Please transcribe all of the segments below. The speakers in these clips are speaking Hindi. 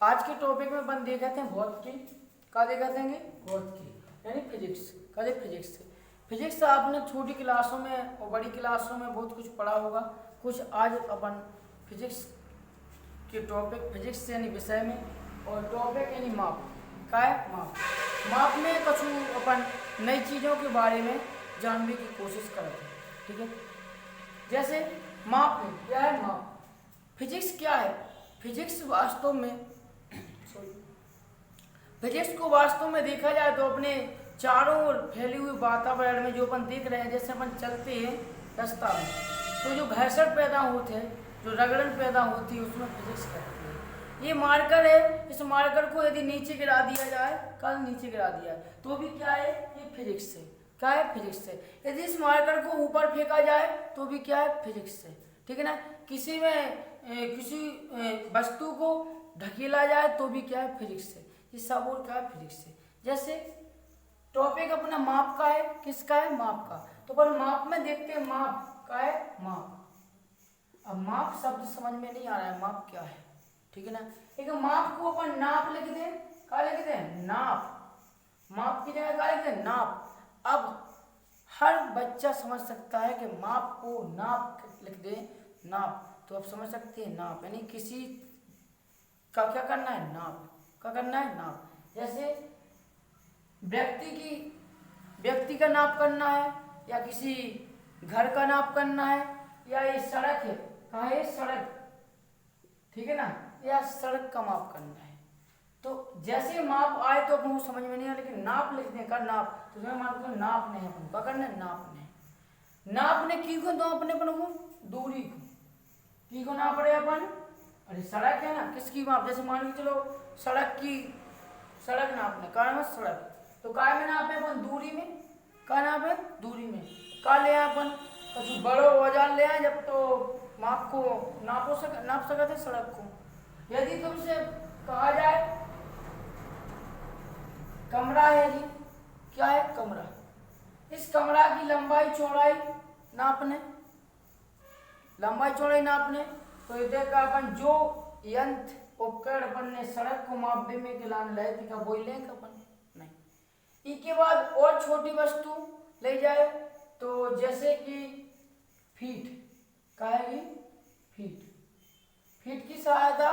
आज के टॉपिक में अपन देखते हैं भौतिकी। का देखते हैं भौतिकी यानी फिजिक्स। का फिजिक्स से फिजिक्स आपने छोटी क्लासों में और बड़ी क्लासों में बहुत कुछ पढ़ा होगा। कुछ आज अपन फिजिक्स के टॉपिक फिजिक्स यानी विषय में और टॉपिक यानी माप का है माप। माप में कुछ अपन नई चीज़ों के बारे में जानने की कोशिश करते हैं। ठीक है, जैसे माप में क्या है माप। फिजिक्स क्या है? फिजिक्स वास्तव में फिजिक्स को वास्तव में देखा जाए तो अपने चारों ओर फैले हुए वातावरण में जो अपन देख रहे हैं, जैसे अपन चलते हैं रास्ता में तो जो घर्षण पैदा होते हैं, जो रगड़न पैदा होती है, उसमें फिजिक्स करती है। ये मार्कर है, इस मार्कर को यदि नीचे गिरा दिया जाए, कल नीचे गिरा दिया तो भी क्या है, ये फिजिक्स है। क्या है? फिजिक्स है। यदि इस मार्कर को ऊपर फेंका जाए तो भी क्या है? फिजिक्स है। ठीक है ना। किसी वस्तु को ढकेला जाए तो भी क्या है? फिजिक्स है। ये सब और क्या है? फिजिक्स है। जैसे टॉपिक अपना माप का है, किसका है? माप का। तो पर माप में देखते हैं माप का है माप। अब माप शब्द समझ में नहीं आ रहा है, माप क्या है? ठीक है ना। एक माप को अपन नाप लिख दें, क्या लिख दें? नाप। माप की जगह क्या लिख दें? नाप। अब हर बच्चा समझ सकता है कि माप को नाप लिख दें, नाप। तो आप समझ सकते हैं नाप यानी किसी का क्या करना है? नाप। क्या करना है? नाप। जैसे व्यक्ति का नाप करना है, या किसी घर का नाप करना है, या ये सड़क है, कहाँ है? सड़क। ठीक है ना। या सड़क का माप करना है। तो जैसे माप आए तो अपन समझ में नहीं आया, लेकिन नाप लिखने का नाप तो मैं मानता हूँ नापने है अपन। क्या करना है? नापने। नापने की को तो अपने अपन को दूरी को नाप रहे अपन। अरे सड़क है ना, किसकी माप? जैसे मान के चलो सड़क नापने का है सड़क, तो काय में नापे अपन? दूरी में। का नापे? दूरी में। का ले अपन कुछ बड़ो औजार ले आए जब तो माप को नाप सकते सड़क को। यदि तुमसे कहा जाए कमरा है जी, क्या है? कमरा। इस कमरा की लंबाई चौड़ाई नापने, तो ये देखा अपन जो यंत्र उपकरण अपन ने सड़क को मापने में के लाने लाए थे, का वही लेंगे अपन? नहीं। इसके बाद और छोटी वस्तु ले जाए तो जैसे कि फीट। कहेगी फीट की सहायता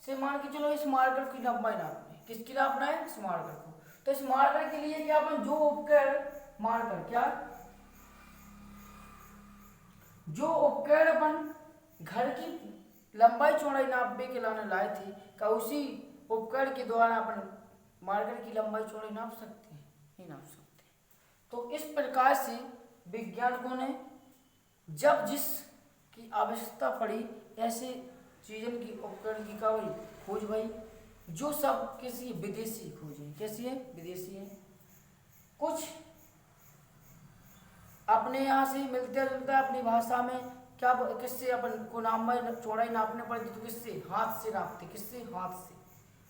से मान के चलो इस मार्कर की लंबाई नापनी। किसकी नापना है? इस मार्कर को। तो इस मार्कर के लिए क्या अपन जो उपकरण मार्कर क्या जो उपकरण अपन घर की लंबाई चौड़ाई नापने के लाने लाए थे, का उसी उपकरण के द्वारा अपन मार्कर की लंबाई चौड़ाई नाप सकते हैं? नहीं नाप सकते। तो इस प्रकार से वैज्ञानिकों ने जब जिस की आवश्यकता पड़ी ऐसे चीजों की उपकरण की खोज भाई, जो सब किसी विदेशी खोज है। कैसी है? विदेशी है। कुछ अपने यहाँ से मिलते जुलते अपनी भाषा में क्या किससे अपन को चौड़ाई नापने पड़ती तो किससे? हाथ से नापते। किससे? हाथ से।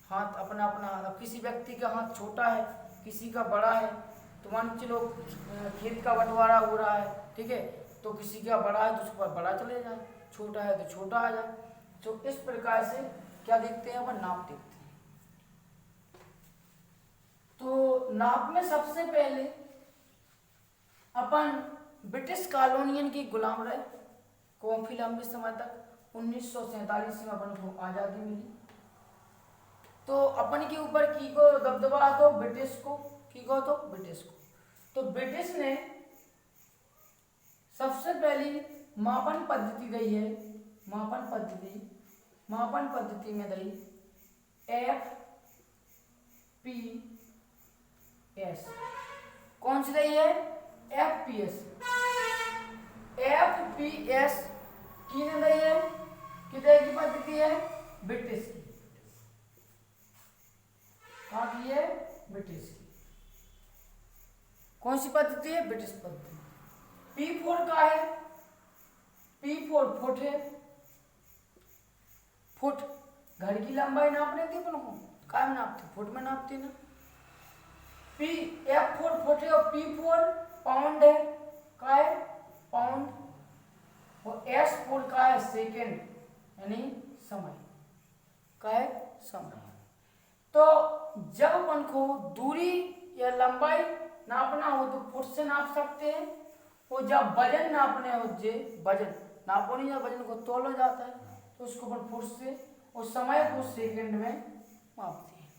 हाथ अपना अपना। अब किसी व्यक्ति का हाथ छोटा है, किसी का बड़ा है, तो मान चलो खेत का बंटवारा हो रहा है, ठीक है, तो किसी का बड़ा है तो उसके बड़ा चले जाए, छोटा है तो छोटा आ जाए। तो इस प्रकार से क्या देखते हैं अपन? नाप देखते हैं। तो नाप में सबसे पहले अपन ब्रिटिश कॉलोनियन की गुलाम रहे काफी लंबे समय तक। 1947 में अपन को आज़ादी मिली, तो अपन के ऊपर की को दबदबा तो ब्रिटिश को तो ब्रिटिश ने सबसे पहली मापन पद्धति दी है। मापन पद्धति में दी FPS। कौन सी दी है? FPS की दी है? कितने की पद्धति है? ब्रिटिश की। कहाँ की है? ब्रिटिश की। कौन सी पद्धति है? ब्रिटिश पद्धति। P4 का है? P4 फुट है। फुट घर की लंबाई नापने थी अपन को, काय में नापते? फुट में नापते ना। F4 फुट है और P4 पाउंड है। का है? पाउंड। और S4 का है? सेकेंड यानी समय। का है समय। तो जब अपन को दूरी या लंबाई नापना हो तो फुट से नाप सकते हैं, और जब वजन नापने हो जे वजन नापो नहीं, जब वजन को तोला जाता है तो उसको अपन फुट से, और समय को सेकंड में मापते हैं।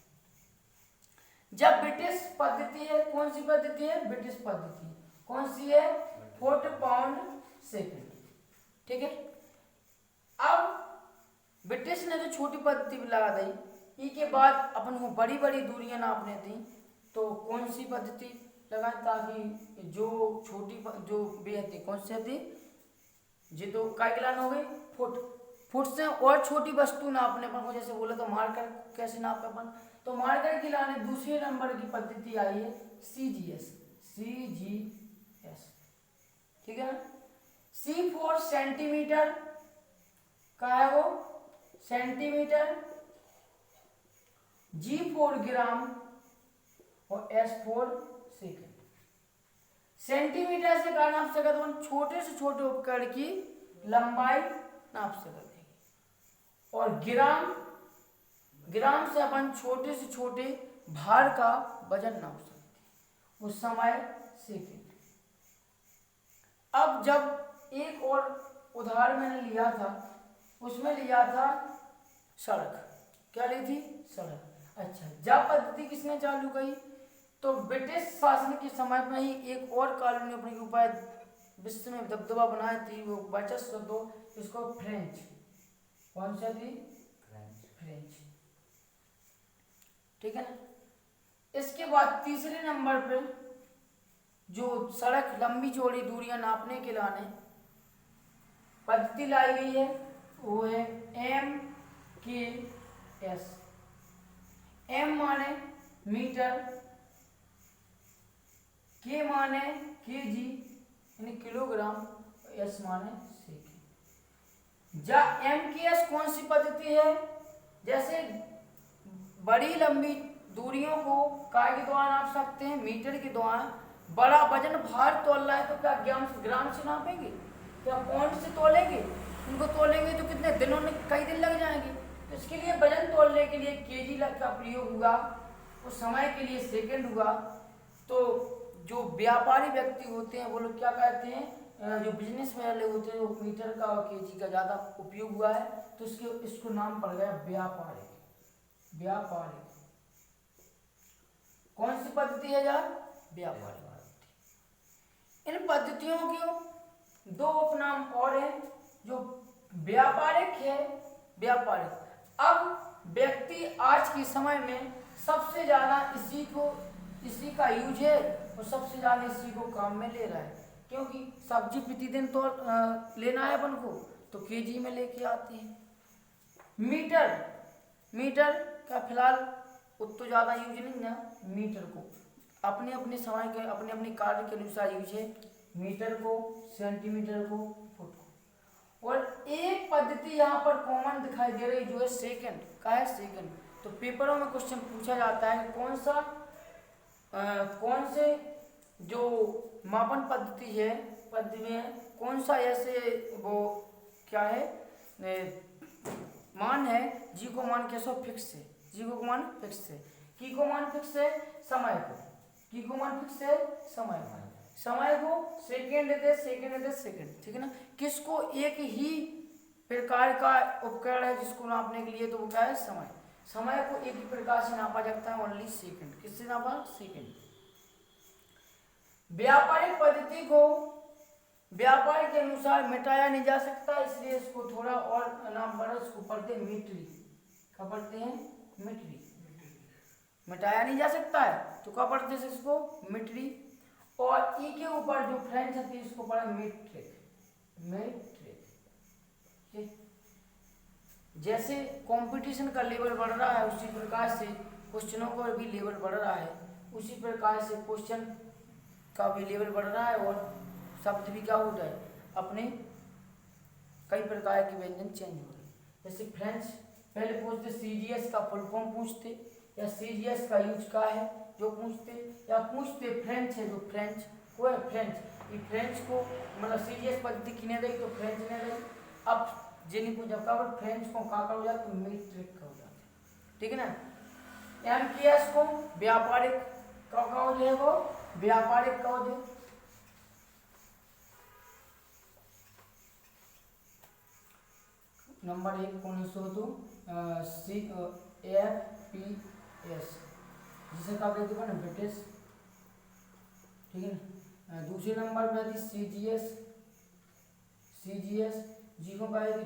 जब ब्रिटिश पद्धति है, कौन सी पद्धति है? ब्रिटिश पद्धति। कौन सी है? Foot pound second. ठीक है। अब ब्रिटिश ने जो छोटी पद्धति लगा दी, इसके बाद अपन को बड़ी बड़ी दूरियां नापने थी, तो कौन सी पद्धति लगाए ताकि जो छोटी जो बेहती कौन सी थी जी, तो काय गिलान हो गई फुट। फुट से और छोटी वस्तु नापने अपन को, जैसे बोला तो मार्कर कैसे नापे अपन, तो मार्कर गिलाने दूसरे नंबर की पद्धति आई है CGS। ठीक है ना। C फॉर सेंटीमीटर का है वो सेंटीमीटर, G फॉर ग्राम और S फॉर सेकंड। सेंटीमीटर से क्या नाप सकते हैं? छोटे से छोटे उपकरण की लंबाई नाप सकते हैं, और ग्राम से अपन छोटे से छोटे भार का वजन नाप सकते हैं, वो समय सेकंड। अब जब एक और उदाहरण मैंने लिया था, उसमें लिया था सड़क। क्या ली थी? सड़क। अच्छा, जब पद्धति किसने चालू की? तो ब्रिटिश शासन के समय में ही एक और कॉलोनी अपने ऊपर विश्व में दबदबा बनाई थी, वो वर्चस्व दो, इसको फ्रेंच। कौन सा थी? फ्रेंच। ठीक है ना। इसके बाद तीसरे नंबर पे जो सड़क लंबी चौड़ी दूरियां नापने के लाने पद्धति लाई गई है, वो है MKS। M माने मीटर, K माने kg यानी किलोग्राम, S माने सेकंड। जा MKS कौन सी पद्धति है? जैसे बड़ी लंबी दूरियों को काय के द्वारा नाप सकते हैं? मीटर के द्वारा। बड़ा वजन भार तोल रहा है तो क्या ग्राम से नापेंगे? क्या पौंड से तोलेंगे? उनको तोलेंगे तो कितने दिनों में, कई दिन लग जाएंगे। तो इसके लिए वजन तोलने के लिए केजी का प्रयोग हुआ, और समय के लिए सेकंड हुआ। तो जो व्यापारी व्यक्ति होते हैं वो लोग क्या कहते हैं, जो बिजनेस वाले होते हैं, वो मीटर का और केजी का ज़्यादा उपयोग हुआ है, तो इसको नाम पड़ गया व्यापारिक। कौन सी पद्धति है यार? व्यापारिक। इन पद्धतियों के दो उपनाम और हैं, जो व्यापारिक है, व्यापारिक। अब व्यक्ति आज के समय में सबसे ज्यादा इसी का यूज है, और सबसे ज्यादा इसी को काम में ले रहा है, क्योंकि सब्जी प्रतिदिन तो लेना है अपन को, तो केजी में लेके आते हैं। मीटर का फिलहाल उतना ज्यादा यूज नहीं है। मीटर को अपने अपने समय के अपने अपने कार्य के अनुसार यूज है, मीटर को, सेंटीमीटर को, फुट को। और एक पद्धति यहाँ पर कॉमन दिखाई दे रही जो है सेकंड का है, सेकंड। तो पेपरों में क्वेश्चन पूछा जाता है कौन से जो मापन पद्धति है, पद्धति में कौन सा ऐसे वो क्या है मान है, जी को मान कैसे फिक्स है, जी को मान फिक्स है, की को मान फिक्स है, समय को, की को मान फिक्स है, समय को सेकंड दे सेकंड। ठीक है ना। किसको एक ही प्रकार का उपकरण है जिसको नापने के लिए, तो वो क्या है? समय को एक ही प्रकार से नापा जाता है, ओनली सेकंड। किससे नापा? सेकंड। व्यापारिक पद्धति को व्यापार के अनुसार मिटाया नहीं जा सकता, इसलिए इसको थोड़ा और नाम बढ़ा, इसको पढ़ते हैं मीटरी। क्या पढ़ते हैं? मीटरी। मिटाया नहीं जा सकता है तो क्या पढ़ते हैं इसको? मीटरी। और ई के ऊपर जो फ्रेंच है इसको पढ़ा मीट्रिक। जैसे कंपटीशन का लेवल बढ़ रहा है, उसी प्रकार से क्वेश्चनों का भी लेवल बढ़ रहा है, उसी प्रकार से क्वेश्चन का भी लेवल बढ़ रहा है, और शब्द भी क्या हो रहा है, अपने कई प्रकार के व्यंजन चेंज हो रहे हैं। जैसे फ्रेंच पहले पूछते CGS का फुल फॉर्म पूछते, या CGS का यूज का है जो पूछते, या पूछते फ्रेंच है जो फ्रेंच को है, फ्रेंच को मतलब CGS पद्धति किने रही तो फ्रेंच ने रही। अब जिन्हीं को जब का फ्रेंच को का हो जाए तो मीट्रिक का हो जाता है। ठीक है ना। MKS को व्यापारिक का हो जाएगा, व्यापारिक का हो जाए। नंबर 1 कौन सो तो CFPS जिसे कहा कहते हैं ब्रिटिश, ठीक है ना। दूसरे नंबर पे आती CGS, जी को कहा जाती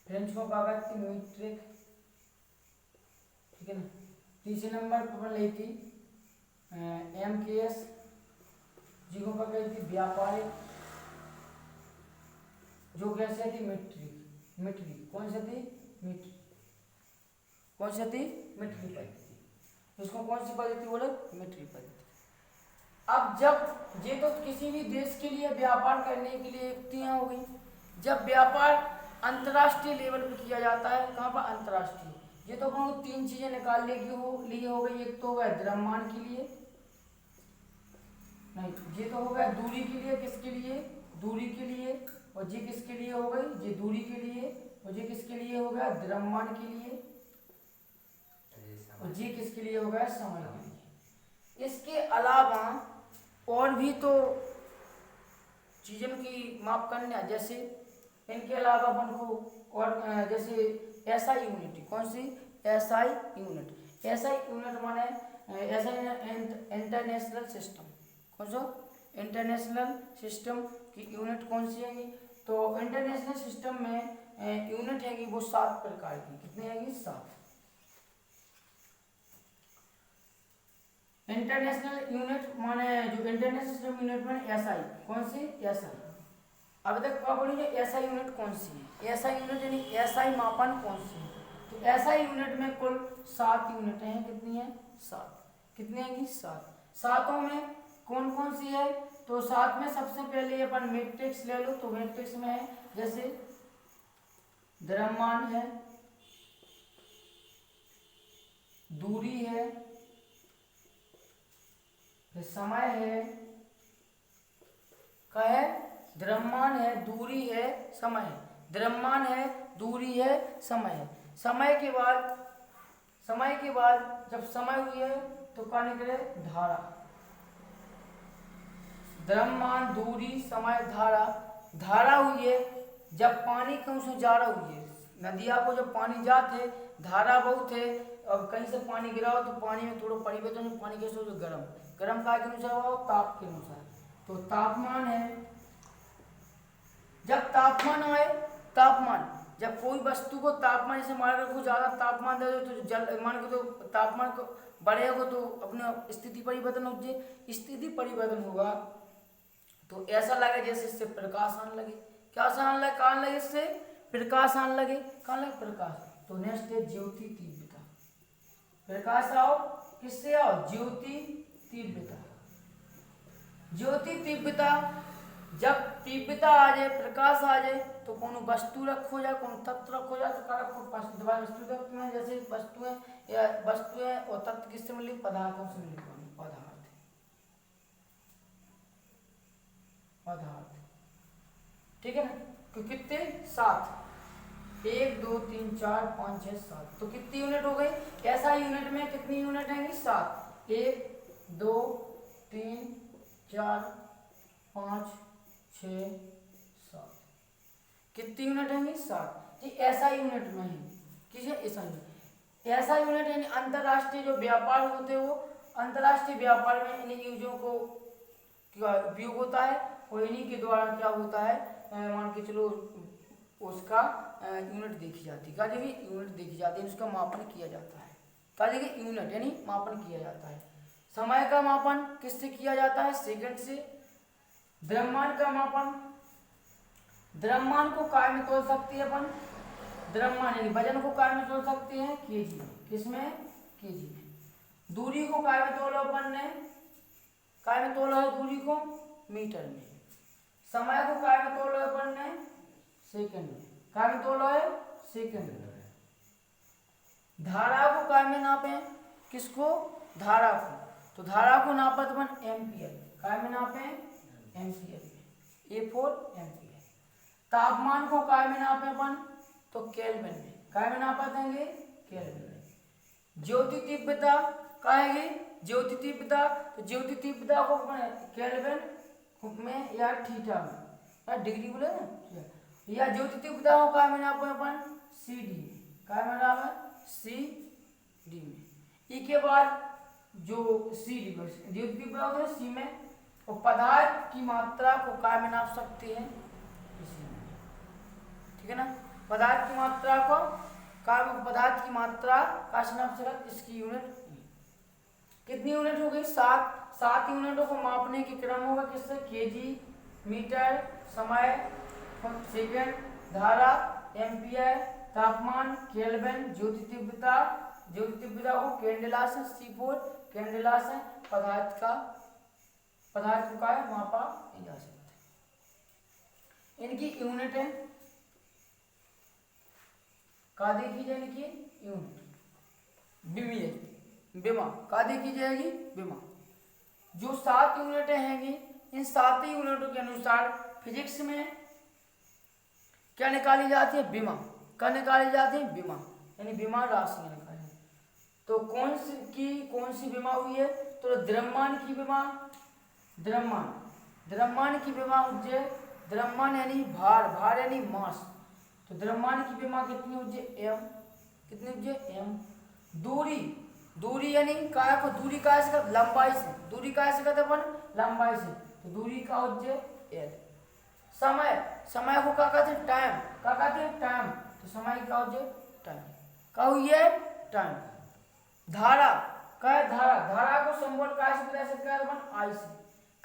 फ्रेंच को कहा जाती मीट्रिक, ठीक है ना। तीसरे नंबर पर लेती MKS, जी को कहा जाती व्यापारिक, जो कैसे थी मीट्रिक, कौन सी थी मीट्रिक, कौन सी थी मीट्रिक पद्धति, इसको कौन सी पद्धति बोले मीट्रिक पद्धति। अब जब ये तो किसी भी देश के लिए व्यापार करने के लिए युक्तियां हो गई। जब व्यापार अंतर्राष्ट्रीय लेवल पर किया जाता है, कहाँ पर अंतर्राष्ट्रीय, ये तो अपन को 3 चीजें निकालने की हो गई। एक तो हो गया द्रव्यमान के लिए, नहीं ये तो हो गया दूरी के लिए, किसके लिए दूरी के लिए, और ये किसके लिए हो गई ये दूरी के लिए, और ये किसके लिए हो गया द्रव्यमान के लिए, और ये किसके लिए हो गया समय के लिए। इसके अलावा और भी तो चीजों की माप करना, जैसे इनके अलावा अपन को और जैसे SI यूनिट, कौन सी SI यूनिट, SI यूनिट माने इंटरनेशनल सिस्टम, कौन सा इंटरनेशनल सिस्टम की यूनिट कौन सी है। तो इंटरनेशनल सिस्टम में यूनिट है वो 7 प्रकार की, कितनी है 7 इंटरनेशनल यूनिट माने, जो इंटरनेशनल सिस्टम यूनिट में SI, कौन सी SI। अब तक क्या बोली SI यूनिट कौन सी है, SI यूनिट यानी SI मापन कौन सी है। तो SI यूनिट में कुल 7 यूनिट हैं, कितनी है 7, कितनी है 7। सातों में कौन कौन सी है, तो 7 में सबसे पहले अपन मैट्रिक्स ले लो, तो मैट्रिक्स में है जैसे द्रव्यमान है, दूरी है, समय है, क्या है द्रव्यमान है, दूरी है, समय है, द्रव्यमान है, दूरी है, समय है। समय के बाद जब समय हुई है तो क्या निकले धारा, द्रव्यमान, दूरी, समय, धारा हुई है जब पानी कहीं से जा रहा हुई है, नदिया को जब पानी जाते धारा बहुत है, अब कहीं से पानी गिरा हो तो पानी में थोड़ा परिवर्तन है, पानी कैसे हो गर्म का के अनुसार हुआ ताप के अनुसार। तो तापमान है, जब तापमान जब कोई वस्तु को तापमान जैसे मान रखो ज्यादा तापमान दे दो तो जल मान के तो तापमान को बढ़ेगा तो अपने स्थिति परिवर्तन हो जाए, स्थिति परिवर्तन होगा तो ऐसा लगे जैसे इससे प्रकाश आने लगे। क्या आने लगे, कहाँ लगे, इससे प्रकाश आने लगे, कहाँ लगे प्रकाश। तो नेक्स्ट है ज्योति तीव्रता, प्रकाश आओ किससे आओ ज्योति तीव्रता। ज्योति तीव्रता जब तीव्रता आ जाए, प्रकाश आ जाए तो कोनो वस्तु रखो जाए, कोनो तत्व रखो जाए तो क्या रखो वस्तु तत्व में, जैसे वस्तुएं और तत्व किससे मिले, पदार्थों से मिले, पदार्थ, ठीक है ना। तो कितने 7, 1 2 3 4 5 6 7, तो कितनी यूनिट हो गई, ऐसा यूनिट में कितनी यूनिट है 7, 1 2 3 4 5 6 7, कितनी यूनिट है 7 जी। ऐसा यूनिट में है किसे, ऐसा यूनिट यानी अंतरराष्ट्रीय जो व्यापार होते हैं वो अंतरराष्ट्रीय व्यापार में इन यूजों को उपयोग होता है और इन्हीं के द्वारा क्या होता है, मान के चलो उसका यूनिट देखी जाती है, यूनिट देखी जाती है, उसका मापन किया जाता है, क्या यूनिट यानी मापन किया जाता है। समय का मापन किससे किया जाता है, सेकंड से। द्रव्यमान का मापन, द्रव्यमान को काय में तोल सकते हैं अपन, द्रव्यमान यानी वजन को काय में तोल सकते हैं केजी, किसमें केजी में। दूरी को काय में तोला अपन ने, काय में तोला है दूरी को मीटर में। समय को काय में तोला है अपन ने सेकंड में, काय में तोला है सेकंड में। धारा को काय में नापे, किसको धारा को, तो धारा को नापा तो अपन एम्पियर, काय में नापे एम्पियर में, A4 एम्पियर। तापमान को काय में नापे अपन, तो केल्विन में, काय में नापा देंगे केल्विन में। ज्योति तीव्रता का है, ज्योति तीव्रता, तो ज्योति तीव्रता को केल्विन में या थीटा में या डिग्री बोले ना, या ज्योति तीव्रता को का मैंने आपको अपन सी डी का मैंने सी डी में। ई के बाद जो सी डी में ज्योति तीव्रता होता है सी में, और पदार्थ की मात्रा को का में नाप सकते हैं इसी में, ठीक है ना। पदार्थ की मात्रा को पदार्थ की मात्रा का नाप सकते, इसकी यूनिट कितनी यूनिट हो गई, 7 यूनिटों को मापने के क्रम होगा किससे, केजी, मीटर, समय, सेकंड, धारा, एम्पियर, तापमान, केल्विन, ज्योति तीव्रता को कैंडेला से C4 कैंडेला से पदार्थ को का मापा जा सकता है। इनकी यूनिट है का देखी जाए, इनकी यूनिट बिमा का देखी जाएगी, बिमा। जो 7 यूनिटें हैंगी, इन 7 यूनिटों के अनुसार फिजिक्स में क्या निकाली जाती है, बिमा का निकाली जाती है, बिमा यानी बिमा राशियां निकाली। तो कौन सी बिमा हुई है, तो द्रव्यमान की बिमा, द्रव्यमान की बिमा उज्जै, द्रव्यमान यानी भार यानी मास, तो द्रव्यमान की बिमा कितनी उज्जै एम, कितनी उज्जै एम। दूरी यानी काय को दूरी काय से, लंबाई से, दूरी काय से कहते अपन लंबाई से, तो दूरी का उज्जै एल। समय को क्या कहते हैं, टाइम का कहते हैं, टाइम, तो समय का उज्जै टाइम का हुई है, टाइम। धारा का है, धारा को सिंबल काय से प्रदर्शित करते हैं अपन आई से,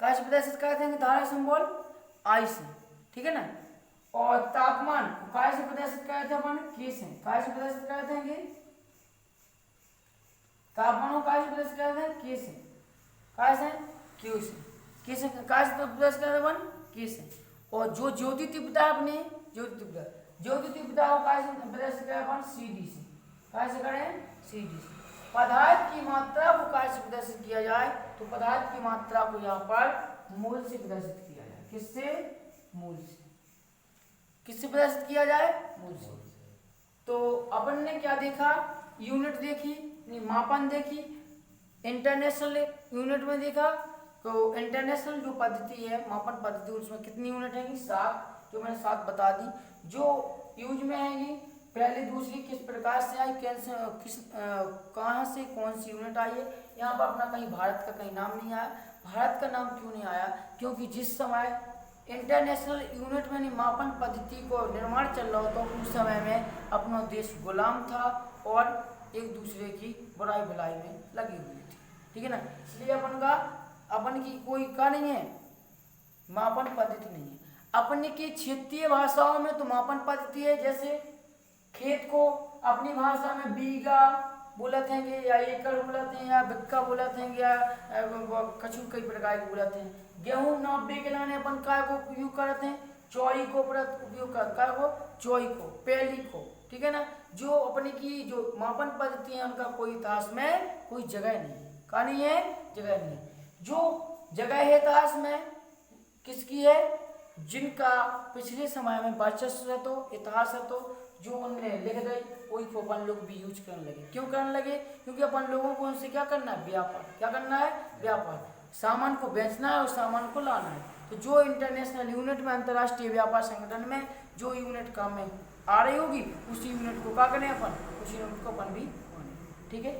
काय से प्रदर्शित करते हैं धारा सिंबल आई से, ठीक है ना। और तापमान काय से प्रदर्शित करते हैं अपन के से, काय से प्रदर्शित करते हैं तापमान को काय से प्रदर्शित करते हैं के से, काय से क्यू से, के से काय से प्रदर्शित करते हैं अपन के से। और जो ज्योति तीव्रता अपनी ज्योति तीव्रता को काय से प्रदर्शित करते हैं अपन सी डी से, काय से करें सी डी से। पदार्थ की मात्रा को काय से प्रदर्शित किया जाए, तो पदार्थ की मात्रा को यहाँ पर मोल से प्रदर्शित किया जाए, किससे, मोल से, किससे प्रदर्शित किया जाए, मोल से। तो अपन ने क्या देखा, यूनिट देखी, मापन देखी, इंटरनेशनल यूनिट में देखा। तो इंटरनेशनल जो पद्धति है मापन पद्धति, उसमें कितनी यूनिट है, 7, जो मैंने 7 बता दी। जो यूज में है पहली दूसरी किस प्रकार से आई, कहाँ से कौन सी यूनिट आई है, यहाँ पर अपना कहीं भारत का कहीं नाम नहीं आया। भारत का नाम क्यों नहीं आया, क्योंकि जिस समय इंटरनेशनल यूनिट में मापन पद्धति को निर्माण चल रहा हो, तो उस समय में अपना देश गुलाम था और एक दूसरे की बुराई भलाई में लगी हुई थी, ठीक है ना। इसलिए अपन की कोई का नहीं है, मापन पद्धति नहीं है। अपन की क्षेत्रीय भाषाओं में तो मापन पद्धति है, जैसे खेत को अपनी भाषा में बीघा बोलते हैं, या एकड़ बोलते हैं, या बिक्का बोलते हैं, या कछु कई प्रकार के बोलते हैं। गेहूं नापने के लिए अपन काय को उपयोग करते हैं, चौई को उपयोग करते हैं, चौई को, पैली को, ठीक है ना। जो अपने की जो मापन पद्धति है उनका कोई इतिहास में कोई जगह नहीं है, का नहीं है, जगह नहीं है। जो जगह है इतिहास में किसकी है, जिनका पिछले समय में वर्चस्व है, तो इतिहास है, तो जो उनने लिख गई वही को अपन लोग भी यूज करने लगे। क्यों करने लगे, क्योंकि अपन लोगों को उनसे क्या करना है, व्यापार, क्या करना है, व्यापार, सामान को बेचना है और सामान को लाना है। तो जो इंटरनेशनल यूनिट में, अंतर्राष्ट्रीय व्यापार संगठन में जो यूनिट काम में आ रही होगी, उसी यूनिट को क्या करें अपन, उसी यूनिट को अपन भी माने, ठीक है।